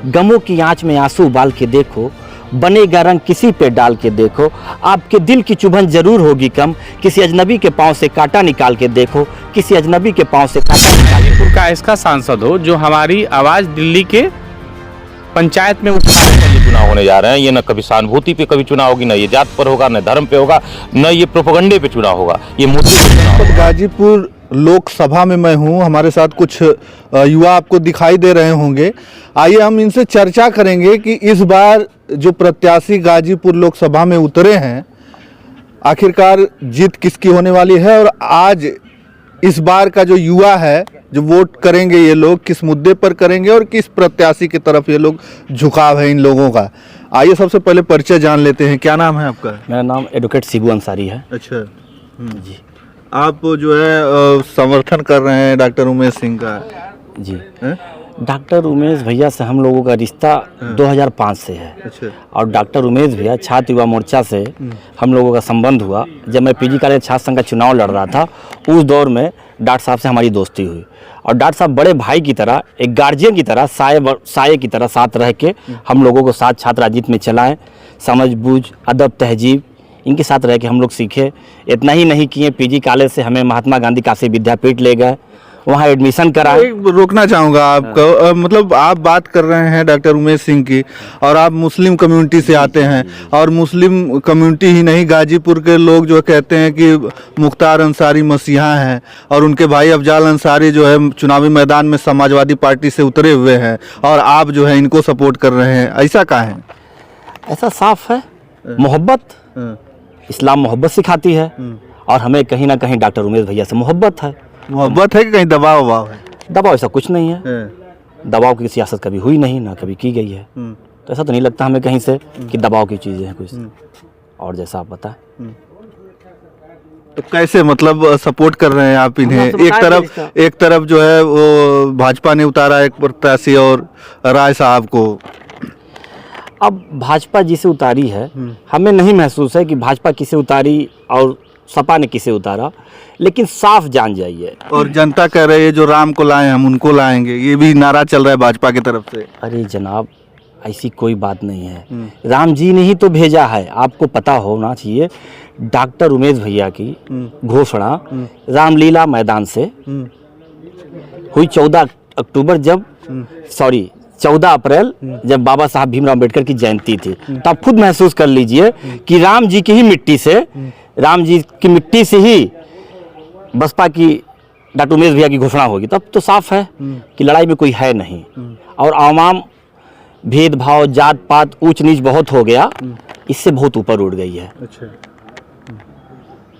गमों की आंच में आंसू उबाल के देखो, बनेगा रंग किसी पे डाल के देखो, आपके दिल की चुभन जरूर होगी कम, किसी अजनबी के पांव से कांटा निकाल के देखो, किसी अजनबी के पांव से कांटा निकाल के देखो। का ऐसा सांसद हो जो हमारी आवाज दिल्ली के पंचायत में उठा रहे चुनाव होने जा रहे हैं। ये न कभी सहानुभूति पे कभी चुनाव होगी, न ये जात पर होगा, न धर्म पे होगा, न ये प्रोपेगेंडे पे चुनाव होगा, ये मुद्दे पे चुनाव होगा। गाजीपुर लोकसभा में मैं हूं, हमारे साथ कुछ युवा आपको दिखाई दे रहे होंगे। आइए हम इनसे चर्चा करेंगे कि इस बार जो प्रत्याशी गाजीपुर लोकसभा में उतरे हैं, आखिरकार जीत किसकी होने वाली है, और आज इस बार का जो युवा है जो वोट करेंगे ये लोग किस मुद्दे पर करेंगे और किस प्रत्याशी की तरफ ये लोग झुकाव है इन लोगों का। आइए सबसे पहले परिचय जान लेते हैं। क्या नाम है आपका? मेरा नाम एडवोकेट शिबू अंसारी है। अच्छा जी, आप जो है समर्थन कर रहे हैं डॉक्टर उमेश सिंह का? जी, डॉक्टर उमेश भैया से हम लोगों का रिश्ता 2005 से है। अच्छा। और डॉक्टर उमेश भैया छात्र युवा मोर्चा से हम लोगों का संबंध हुआ। जब मैं पीजी कॉलेज छात्र संघ का चुनाव लड़ रहा था, उस दौर में डॉक्टर साहब से हमारी दोस्ती हुई, और डॉक्टर साहब बड़े भाई की तरह, एक गार्जियन की तरह, साये की तरह साथ रह के हम लोगों को साथ छात्र राजनीति में चलाएं। समझ बूझ, अदब, तहजीब, इनके साथ रह के हम लोग सीखे। इतना ही नहीं किए, पीजी कॉलेज से हमें महात्मा गांधी काशी विद्यापीठ ले गए, वहाँ एडमिशन कराए। रोकना चाहूँगा आपको, मतलब आप बात कर रहे हैं डॉक्टर उमेश सिंह की, और आप मुस्लिम कम्युनिटी से आते हैं, और मुस्लिम कम्युनिटी ही नहीं, गाजीपुर के लोग जो कहते हैं कि मुख्तार अंसारी मसीहा हैं, और उनके भाई अफजाल अंसारी जो है चुनावी मैदान में समाजवादी पार्टी से उतरे हुए हैं, और आप जो है इनको सपोर्ट कर रहे हैं, ऐसा कहाँ है? ऐसा साफ है, मोहब्बत, इस्लाम मोहब्बत सिखाती है, और हमें कहीं ना कहीं डॉक्टर उमेश भैया से मोहब्बत है। मोहब्बत है कि कहीं दबाव वबाव है? दबाव ऐसा कुछ नहीं है, दबाव की सियासत कभी हुई नहीं, ना कभी की गई है, तो ऐसा तो नहीं लगता हमें कहीं से कि दबाव की चीज़ें हैं कुछ। और जैसा आप बताएं, तो कैसे मतलब सपोर्ट कर रहे हैं आप इन्हें? एक तरफ जो है वो भाजपा ने उतारा एक प्रत्याशी और राय साहब को। अब भाजपा जिसे उतारी है, हमें नहीं महसूस है कि भाजपा किसे उतारी और सपा ने किसे उतारा, लेकिन साफ जान जाइए। और जनता कह रही है जो राम को लाए हम उनको लाएंगे, ये भी नारा चल रहा है भाजपा की तरफ से। अरे जनाब, ऐसी कोई बात नहीं है, राम जी ने ही तो भेजा है। आपको पता होना चाहिए, डॉक्टर उमेश भैया की घोषणा रामलीला मैदान से हुई 14 अक्टूबर, जब 14 अप्रैल जब बाबा साहब भीमराव अम्बेडकर की जयंती थी। तो आप खुद महसूस कर लीजिए कि राम जी की ही मिट्टी से, राम जी की मिट्टी से ही बसपा की डॉक्टर उमेश भैया की घोषणा होगी। तब तो साफ है कि लड़ाई में कोई है नहीं, और आवाम भेदभाव, जात पात, ऊंच नीच बहुत हो गया, इससे बहुत ऊपर उठ गई है। अच्छा।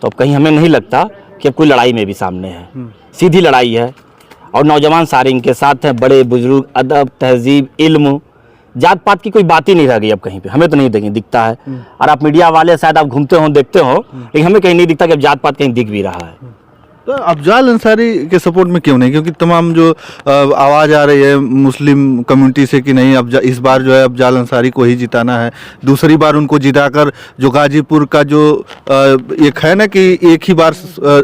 तो अब कहीं हमें नहीं लगता कि अब कोई लड़ाई में भी सामने है, सीधी लड़ाई है, और नौजवान सारे इनके साथ हैं, बड़े बुजुर्ग, अदब, तहजीब, इल्म, जात पात की कोई बात ही नहीं रह गई अब कहीं पे। हमें तो नहीं दिखता है, और आप मीडिया वाले शायद आप घूमते हो, देखते हो, लेकिन हमें कहीं नहीं दिखता कि अब जात पात कहीं दिख भी रहा है। तो अफजाल अंसारी के सपोर्ट में क्यों नहीं? क्योंकि तमाम जो आवाज़ आ रही है मुस्लिम कम्युनिटी से कि नहीं, इस बार जो है अफजाल अंसारी को ही जिताना है, दूसरी बार उनको जिताकर जो गाजीपुर का जो एक है ना कि एक ही बार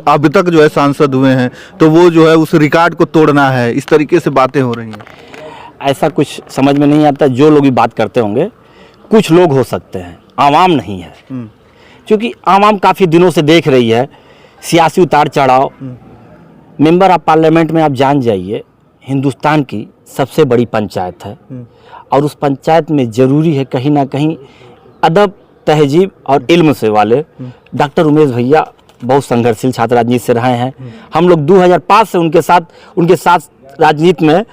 अब तक जो है सांसद हुए हैं, तो वो जो है उस रिकॉर्ड को तोड़ना है, इस तरीके से बातें हो रही हैं। ऐसा कुछ समझ में नहीं आता। जो लोग भी बात करते होंगे, कुछ लोग हो सकते हैं, आवाम नहीं है, क्योंकि आवाम काफ़ी दिनों से देख रही है सियासी उतार चढ़ाव। मेंबर ऑफ पार्लियामेंट में आप जान जाइए, हिंदुस्तान की सबसे बड़ी पंचायत है, और उस पंचायत में ज़रूरी है कहीं ना कहीं अदब, तहजीब और इल्म से वाले। डॉक्टर उमेश भैया बहुत संघर्षशील छात्र राजनीति से रहे हैं। हम लोग 2005 से उनके साथ राजनीति में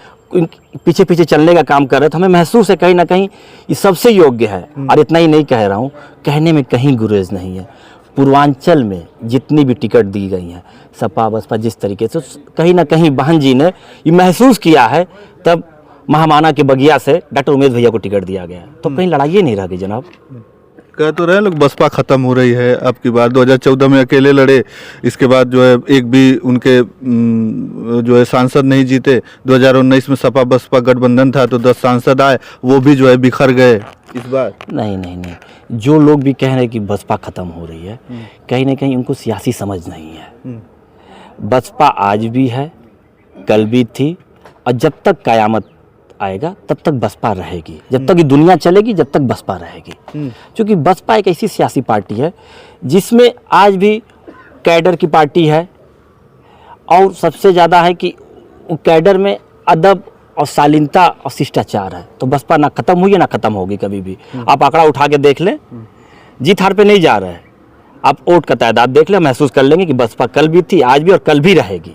पीछे पीछे चलने का काम कर रहे थे। हमें महसूस है कहीं ना कहीं ये सबसे योग्य है। और इतना ही नहीं कह रहा हूँ, कहने में कहीं गुरेज नहीं है। पूर्वांचल में जितनी भी टिकट दी गई हैं, सपा बसपा जिस तरीके से, कहीं ना कहीं बहन जी ने ये महसूस किया है, तब महामाना के बगिया से डॉक्टर उमेश भैया को टिकट दिया गया। तो कहीं लड़ाई नहीं रह गई जनाब। कह तो रहे लोग बसपा खत्म हो रही है अब की बार। 2014 में अकेले लड़े, इसके बाद जो है एक भी उनके जो है सांसद नहीं जीते। 2019 में सपा बसपा गठबंधन था तो 10 सांसद आए, वो भी जो है बिखर गए इस बार। नहीं, जो लोग भी कह रहे हैं कि बसपा खत्म हो रही है, कहीं ना कहीं उनको सियासी समझ नहीं है। बसपा आज भी है, कल भी थी, और जब तक कयामत आएगा तब तक बसपा रहेगी, जब तक ये दुनिया चलेगी जब तक बसपा रहेगी। क्योंकि बसपा एक ऐसी सियासी पार्टी है जिसमें आज भी कैडर की पार्टी है, और सबसे ज़्यादा है कि कैडर में अदब और शालीनता और शिष्टाचार है। तो बसपा ना ख़त्म हुई है ना ख़त्म होगी कभी भी। आप आंकड़ा उठा के देख लें, जीत हार पे नहीं जा रहा है। आप वोट का तादाद देख लें, महसूस कर लेंगे कि बसपा कल भी थी, आज भी और कल भी रहेगी।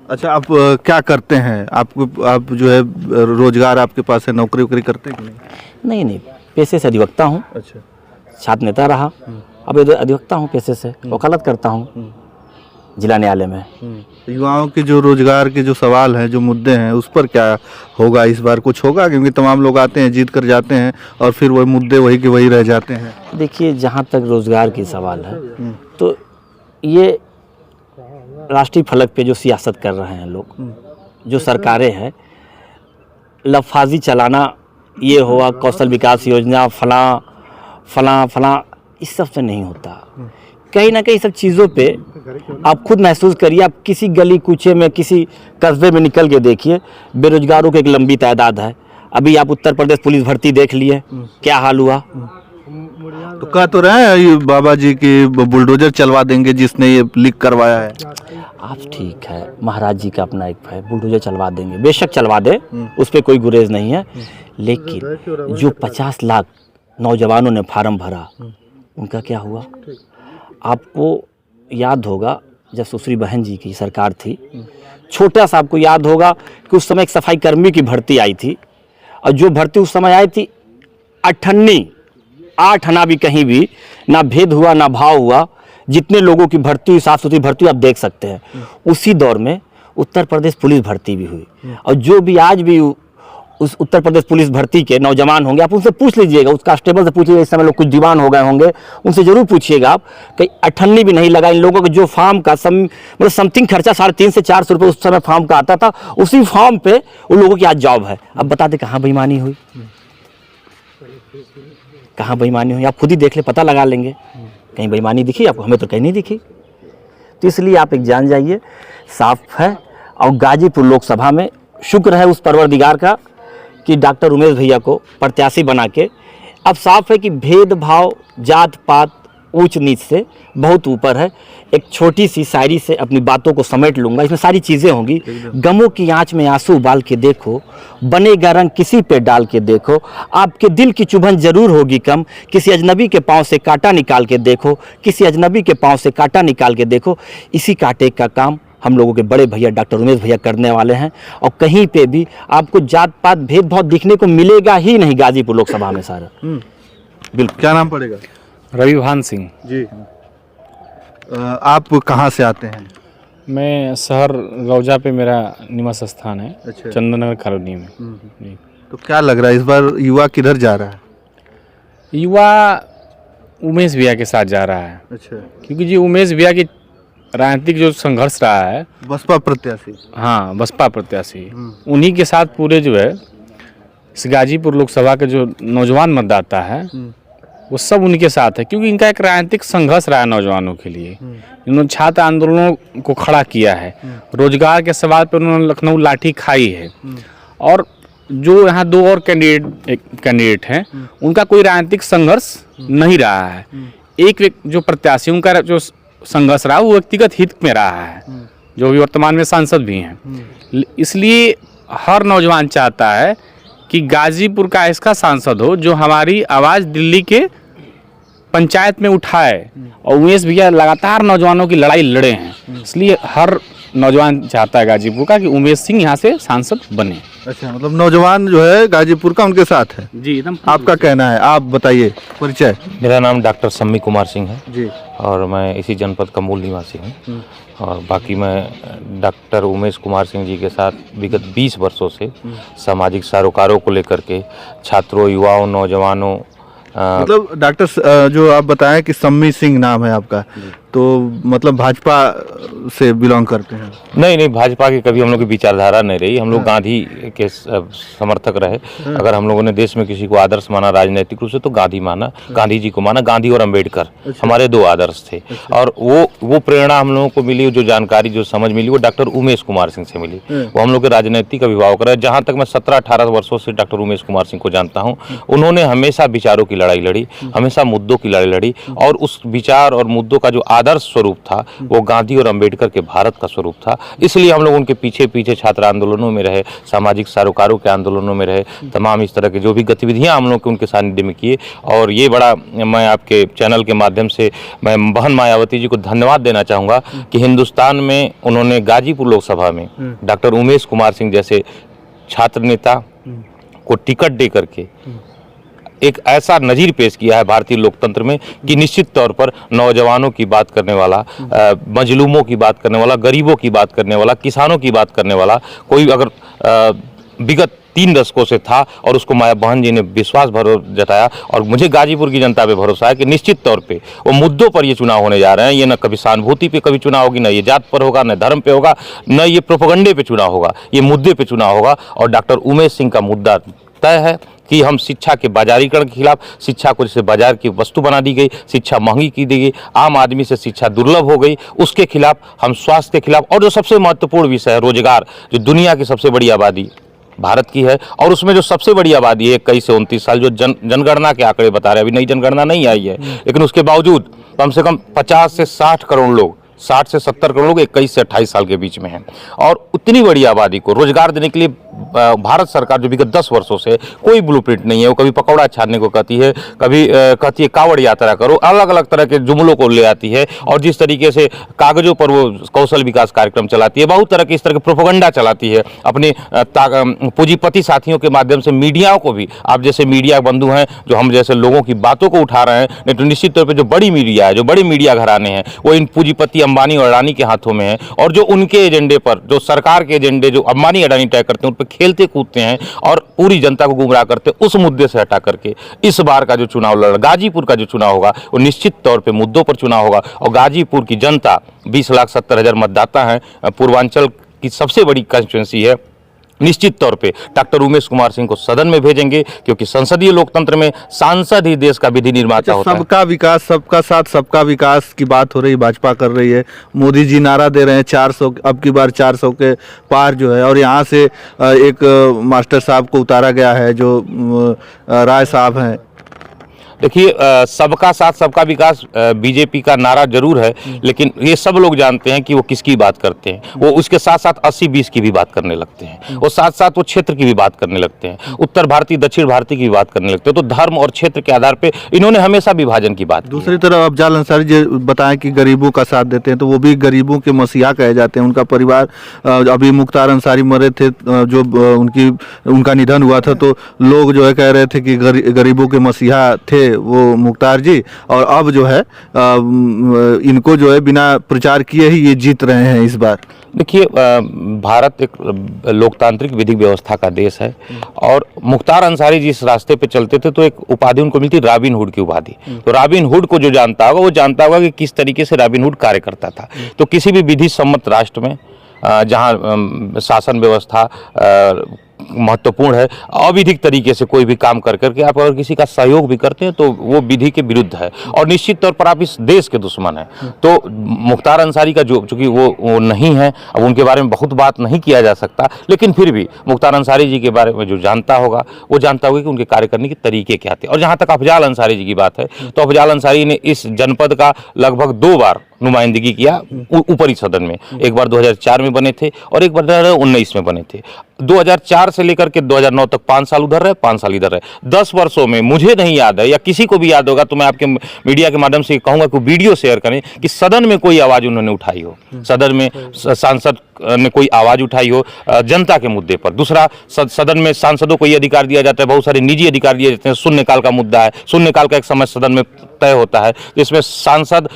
अच्छा, आप क्या करते हैं? आप जो है रोजगार आपके पास है, नौकरी वोकरी करते हैं कि नहीं? नहीं, पेशे से अधिवक्ता हूँ। अच्छा। छात्र नेता रहा, अब अधिवक्ता हूँ पेशे से, वकालत करता हूँ जिला न्यायालय में। युवाओं के जो रोजगार के जो सवाल हैं, जो मुद्दे हैं, उस पर क्या होगा इस बार? कुछ होगा? क्योंकि तमाम लोग आते हैं, जीत कर जाते हैं और फिर वही मुद्दे वही के वही रह जाते हैं। देखिए, जहाँ तक रोजगार की सवाल है तो ये राष्ट्रीय फलक पे जो सियासत कर रहे हैं लोग, जो सरकारें हैं, लफाजी चलाना, ये हुआ कौशल विकास योजना, फलां, इस सब से नहीं होता। कहीं ना कहीं सब चीज़ों पे आप खुद महसूस करिए। आप किसी गली कूचे में, किसी कस्बे में निकल के देखिए, बेरोजगारों की एक लंबी तादाद है। अभी आप उत्तर प्रदेश पुलिस भर्ती देख लिए, क्या हाल हुआ। तो कह तो रहे हैं ये बाबा जी की बुलडोजर चलवा देंगे जिसने ये लीक करवाया है। आप ठीक है, महाराज जी का अपना एक है, बुलडोजर चलवा देंगे, बेशक चलवा दे, उस पर कोई गुरेज नहीं है। लेकिन जो 50 लाख नौजवानों ने फार्म भरा, उनका क्या हुआ? आपको याद होगा जब सुश्री बहन जी की सरकार थी, छोटा सा आपको याद होगा कि उस समय एक सफाई कर्मी की भर्ती आई थी, और जो भर्ती उस समय आई थी 8 आना भी कहीं भी ना भेद हुआ ना भाव हुआ। जितने लोगों की भर्ती हुई, साफ सुथरी भर्ती, आप देख सकते हैं। उसी दौर में उत्तर प्रदेश पुलिस भर्ती भी हुई, और जो भी आज भी उस उत्तर प्रदेश पुलिस भर्ती के नौजवान होंगे, आप उनसे पूछ लीजिएगा, उस कांस्टेबल से पूछिएगा, इस समय लोग कुछ दीवान हो गए होंगे, उनसे जरूर पूछिएगा आप कि 8 भी नहीं लगा इन लोगों को। जो फार्म का मतलब समथिंग खर्चा 350 से 400 रुपये उस समय फार्म का आता था, उसी फार्म पे उन लोगों की आज जॉब है। अब बता दें कहाँ बेईमानी हुई, कहाँ बेईमानी हुई? आप खुद ही देख ले, पता लगा लेंगे। कहीं बेईमानी दिखी आपको? हमें तो कहीं नहीं दिखी। तो इसलिए आप एक जान जाइए, साफ है। और गाजीपुर लोकसभा में शुक्र है उस परवरदिगार का कि डॉक्टर उमेश भैया को प्रत्याशी बना के अब साफ है कि भेदभाव, जात पात, ऊंच नीच से बहुत ऊपर है। एक छोटी सी शायरी से अपनी बातों को समेट लूँगा, इसमें सारी चीज़ें होंगी। गमों की आँच में आंसू उबाल के देखो, बनेगा रंग किसी पे डाल के देखो, आपके दिल की चुभन जरूर होगी कम, किसी अजनबी के पाँव से कांटा निकाल के देखो, किसी अजनबी के पाँव से कांटा निकाल के देखो। इसी कांटे का काम हम लोगों के बड़े भैया डॉक्टर उमेश भैया करने वाले हैं। और कहीं पे भी आपको जात पात भेदभाव दिखने को मिलेगा ही नहीं गाजीपुर लोकसभा में सारा। बिल्कुल। क्या नाम पड़ेगा? रविभान सिंह। जी। आप कहाँ से आते हैं? मैं शहर रौजा पे मेरा निवास स्थान है। अच्छा। चंदननगर कॉलोनी में। जी। तो क्या लग रहा है इस बार युवा किधर जा रहा है? युवा उमेश भैया के साथ जा रहा है। अच्छा। क्योंकि जी उमेश भैया की राजनीतिक जो संघर्ष रहा है, बसपा प्रत्याशी। हाँ, बसपा प्रत्याशी, उन्हीं के साथ पूरे जो है इस गाजीपुर लोकसभा के जो नौजवान मतदाता है वो सब उनके साथ है। क्योंकि इनका एक राजनीतिक संघर्ष रहा है नौजवानों के लिए। इन्होंने छात्र आंदोलनों को खड़ा किया है, रोजगार के सवाल पर उन्होंने लखनऊ लाठी खाई है। और जो यहाँ 2 और कैंडिडेट हैं, उनका कोई राजनीतिक संघर्ष नहीं रहा है। एक जो प्रत्याशी उनका जो संघर्ष रहा वो व्यक्तिगत हित में रहा है, जो भी वर्तमान में सांसद भी हैं। इसलिए हर नौजवान चाहता है कि गाजीपुर का ऐसा सांसद हो जो हमारी आवाज़ दिल्ली के पंचायत में उठाए। और उमेश भैया लगातार नौजवानों की लड़ाई लड़े हैं, इसलिए हर नौजवान चाहता है गाजीपुर का कि उमेश सिंह यहाँ से सांसद बने। अच्छा, मतलब नौजवान जो है गाजीपुर का उनके साथ है। जी, एकदम। आपका कहना है, आप बताइए परिचय। मेरा नाम डॉक्टर सम्मी कुमार सिंह है जी। और मैं इसी जनपद का मूल निवासी हूँ। और बाकी मैं डॉक्टर उमेश कुमार सिंह जी के साथ विगत 20 वर्षों से सामाजिक सरोकारों को लेकर के छात्रों, युवाओं, नौजवानों मतलब डॉक्टर जो आप बताएं कि सम्मी सिंह नाम है आपका, तो मतलब भाजपा से बिलोंग करते हैं? नहीं नहीं, भाजपा की कभी हम लोग की विचारधारा नहीं रही। हम लोग गांधी के समर्थक रहे। अगर हम लोगों ने देश में किसी को आदर्श माना राजनीतिक रूप से तो गांधी माना, गांधी जी को माना। गांधी और अंबेडकर हमारे दो आदर्श थे। और वो प्रेरणा हम लोगों को मिली, जो जानकारी जो समझ मिली वो डॉक्टर उमेश कुमार सिंह से मिली। वो हम लोग के राजनीतिक अभिभावक रहे। जहाँ तक मैं 17-18 वर्षों से डॉक्टर उमेश कुमार सिंह को जानता हूँ, उन्होंने हमेशा विचारों की लड़ाई लड़ी, हमेशा मुद्दों की लड़ाई लड़ी। और उस विचार और मुद्दों का जो आदर्श स्वरूप था वो गांधी और अंबेडकर के भारत का स्वरूप था। इसलिए हम लोग उनके पीछे पीछे छात्र आंदोलनों में रहे, सामाजिक सरोकारों के आंदोलनों में रहे, तमाम इस तरह के जो भी गतिविधियां हम लोग उनके सानिध्य में किए। और ये बड़ा मैं आपके चैनल के माध्यम से मैं बहन मायावती जी को धन्यवाद देना चाहूँगा कि हिंदुस्तान में उन्होंने गाजीपुर लोकसभा में डॉक्टर उमेश कुमार सिंह जैसे छात्र नेता को टिकट दे करके एक ऐसा नज़ीर पेश किया है भारतीय लोकतंत्र में कि निश्चित तौर पर नौजवानों की बात करने वाला, मजलूमों की बात करने वाला, गरीबों की बात करने वाला, किसानों की बात करने वाला कोई अगर विगत 3 दशकों से था और उसको माया बहन जी ने विश्वास भरोसा जताया। और मुझे गाजीपुर की जनता पे भरोसा है कि निश्चित तौर पे वो मुद्दों पर ये चुनाव होने जा रहे हैं। ये न कभी सहानुभूति पे कभी चुनाव होगी, न ये जात पर होगा, न धर्म पे होगा, न ये प्रोपेगेंडे पे चुनाव होगा, ये मुद्दे पे चुनाव होगा। और डॉक्टर उमेश सिंह का मुद्दा तय है कि हम शिक्षा के बाजारीकरण के खिलाफ, शिक्षा को जैसे बाजार की वस्तु बना दी गई, शिक्षा महंगी की दी गई, आम आदमी से शिक्षा दुर्लभ हो गई, उसके खिलाफ हम स्वास्थ्य के खिलाफ। और जो सबसे महत्वपूर्ण विषय है रोजगार, जो दुनिया की सबसे बड़ी आबादी भारत की है और उसमें जो सबसे बड़ी आबादी है 21 से 29 साल, जो जनगणना के आंकड़े बता रहे हैं, अभी नई जनगणना नहीं आई है, लेकिन उसके बावजूद कम से कम 50 से 60 करोड़ लोग, 60 से 70 करोड़ लोग 21 से 28 साल के बीच में हैं। और उतनी बड़ी आबादी को रोजगार देने के लिए भारत सरकार जो विगत 10 वर्षों से कोई ब्लूप्रिंट नहीं है। वो कभी पकौड़ा छानने को कहती है, कभी कहती है कावड़ यात्रा करो, अलग अलग तरह के जुमलों को ले आती है। और जिस तरीके से कागजों पर वो कौशल विकास कार्यक्रम चलाती है, बहुत तरह के इस तरह के प्रोपेगेंडा चलाती है अपने पूंजीपति साथियों के माध्यम से। मीडिया को भी, आप जैसे मीडिया बंधु हैं जो हम जैसे लोगों की बातों को उठा रहे हैं, नहीं तो निश्चित तौर पर जो बड़ी मीडिया है, जो बड़ी मीडिया घराने हैं, वो इन पूंजीपति अंबानी और अडानी के हाथों में है। और जो उनके एजेंडे पर, जो सरकार के एजेंडे जो अंबानी अडानी तय करते हैं, उन पर खेलते कूदते हैं और पूरी जनता को गुमराह करते हैं। उस मुद्दे से हटा करके इस बार का जो चुनाव गाजीपुर का जो चुनाव होगा वो निश्चित तौर पे मुद्दों पर चुनाव होगा। और गाजीपुर की जनता 20,70,000 मतदाता हैं, पूर्वांचल की सबसे बड़ी कंस्टिट्यूंसी है। निश्चित तौर पे डॉक्टर उमेश कुमार सिंह को सदन में भेजेंगे, क्योंकि संसदीय लोकतंत्र में सांसद ही देश का विधि निर्माता होता है। सबका विकास, सबका साथ, सबका विकास की बात हो रही, भाजपा कर रही है। मोदी जी नारा दे रहे हैं 400, अब की बार 400 के पार जो है। और यहाँ से एक मास्टर साहब को उतारा गया है जो राय साहब हैं। देखिए, सबका साथ सबका विकास बीजेपी का नारा जरूर है, लेकिन ये सब लोग जानते हैं कि वो किसकी बात करते हैं। वो उसके साथ साथ 80-20 की भी बात करने लगते हैं, वो साथ साथ वो क्षेत्र की भी बात करने लगते हैं, उत्तर भारतीय दक्षिण भारतीय की भी बात करने लगते हैं। तो धर्म और क्षेत्र के आधार पे इन्होंने हमेशा विभाजन की बात की। दूसरी तरफ अफजाल अंसारी जी बताएं कि गरीबों का साथ देते हैं, तो वो भी गरीबों के मसीहा कहे जाते हैं। उनका परिवार, अभी मुख्तार अंसारी मरे थे, जो उनका निधन हुआ था, तो लोग जो है कह रहे थे कि गरीबों के मसीहा थे वो मुख्तार जी, और अब जो है इनको जो है बिना प्रचार किए ही ये जीत रहे हैं इस बार। देखिए, भारत एक लोकतांत्रिक विधिक व्यवस्था का देश है और मुख्तार अंसारी जिस रास्ते पे चलते थे तो एक उपाधि उनको मिलती, रॉबिन हुड की उपाधि। तो रॉबिन हुड को जो जानता होगा वो जानता होगा कि किस तरीके से रॉबिन हुड कार्य करता था। तो किसी भी विधि सम्मत राष्ट्र में जहाँ शासन व्यवस्था महत्वपूर्ण है, अविधिक तरीके से कोई भी काम कर करके आप अगर किसी का सहयोग भी करते हैं तो वो विधि के विरुद्ध है और निश्चित तौर पर आप इस देश के दुश्मन हैं। तो मुख्तार अंसारी का जो, चूंकि वो नहीं है, अब उनके बारे में बहुत बात नहीं किया जा सकता, लेकिन फिर भी मुख्तार अंसारी जी के बारे में जो जानता होगा वो जानता होगा कि उनके कार्य करने के तरीके क्या थे। और जहाँ तक अफजाल अंसारी जी की बात है, तो अफजाल अंसारी ने इस जनपद का लगभग 2 बार नुमाइंदगी किया ऊपरी सदन में। एक बार 2004 में बने थे और एक बार 2019 में बने थे। 2004 से लेकर के 2009 तक 5 साल उधर रहे, 5 साल इधर रहे। 10 वर्षों में मुझे नहीं याद है, या किसी को भी याद होगा तो मैं आपके मीडिया के माध्यम से कहूंगा कि वीडियो शेयर करें कि सदन में कोई आवाज उन्होंने उठाई हो, सदन में सांसद ने कोई आवाज उठाई हो जनता के मुद्दे पर। दूसरा, सदन में सांसदों को ये अधिकार दिया जाता है, बहुत सारे निजी अधिकार दिए जाते हैं। शून्यकाल का मुद्दा है, शून्यकाल का एक समय सदन में तय होता है जिसमें सांसद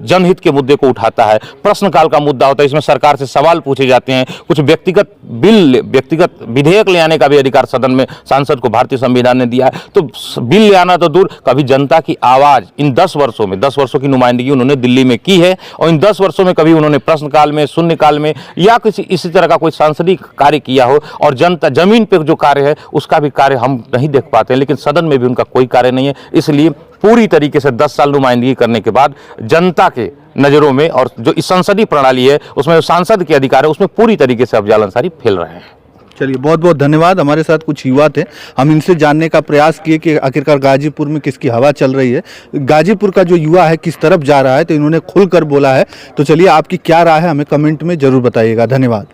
जनहित के मुद्दे को उठाता है। प्रश्नकाल का मुद्दा होता है, इसमें सरकार से सवाल पूछे जाते हैं। कुछ व्यक्तिगत विधेयक ले आने का भी अधिकार सदन में सांसद को भारतीय संविधान ने दिया है। तो बिल ले आना तो दूर, कभी जनता की आवाज इन 10 वर्षों में 10 वर्षों की नुमाइंदगी उन्होंने दिल्ली में की है, और इन 10 वर्षों में कभी उन्होंने प्रश्नकाल में, शून्यकाल में या किसी इसी तरह का कोई सांसदीय कार्य किया हो, और जनता जमीन पे जो कार्य है उसका भी कार्य हम नहीं देख पाते हैं। लेकिन सदन में भी उनका कोई कार्य नहीं है। इसलिए पूरी तरीके से 10 साल नुमाइंदगी करने के बाद जनता के नज़रों में और जो इस संसदीय प्रणाली है उसमें जो सांसद के अधिकार है उसमें पूरी तरीके से अफजल अंसारी फैल रहे हैं। चलिए, बहुत बहुत धन्यवाद। हमारे साथ कुछ युवा थे, हम इनसे जानने का प्रयास किए कि आखिरकार गाजीपुर में किसकी हवा चल रही है, गाजीपुर का जो युवा है किस तरफ जा रहा है, तो इन्होंने खुलकर बोला है। तो चलिए, आपकी क्या राय है हमें कमेंट में जरूर बताइएगा। धन्यवाद।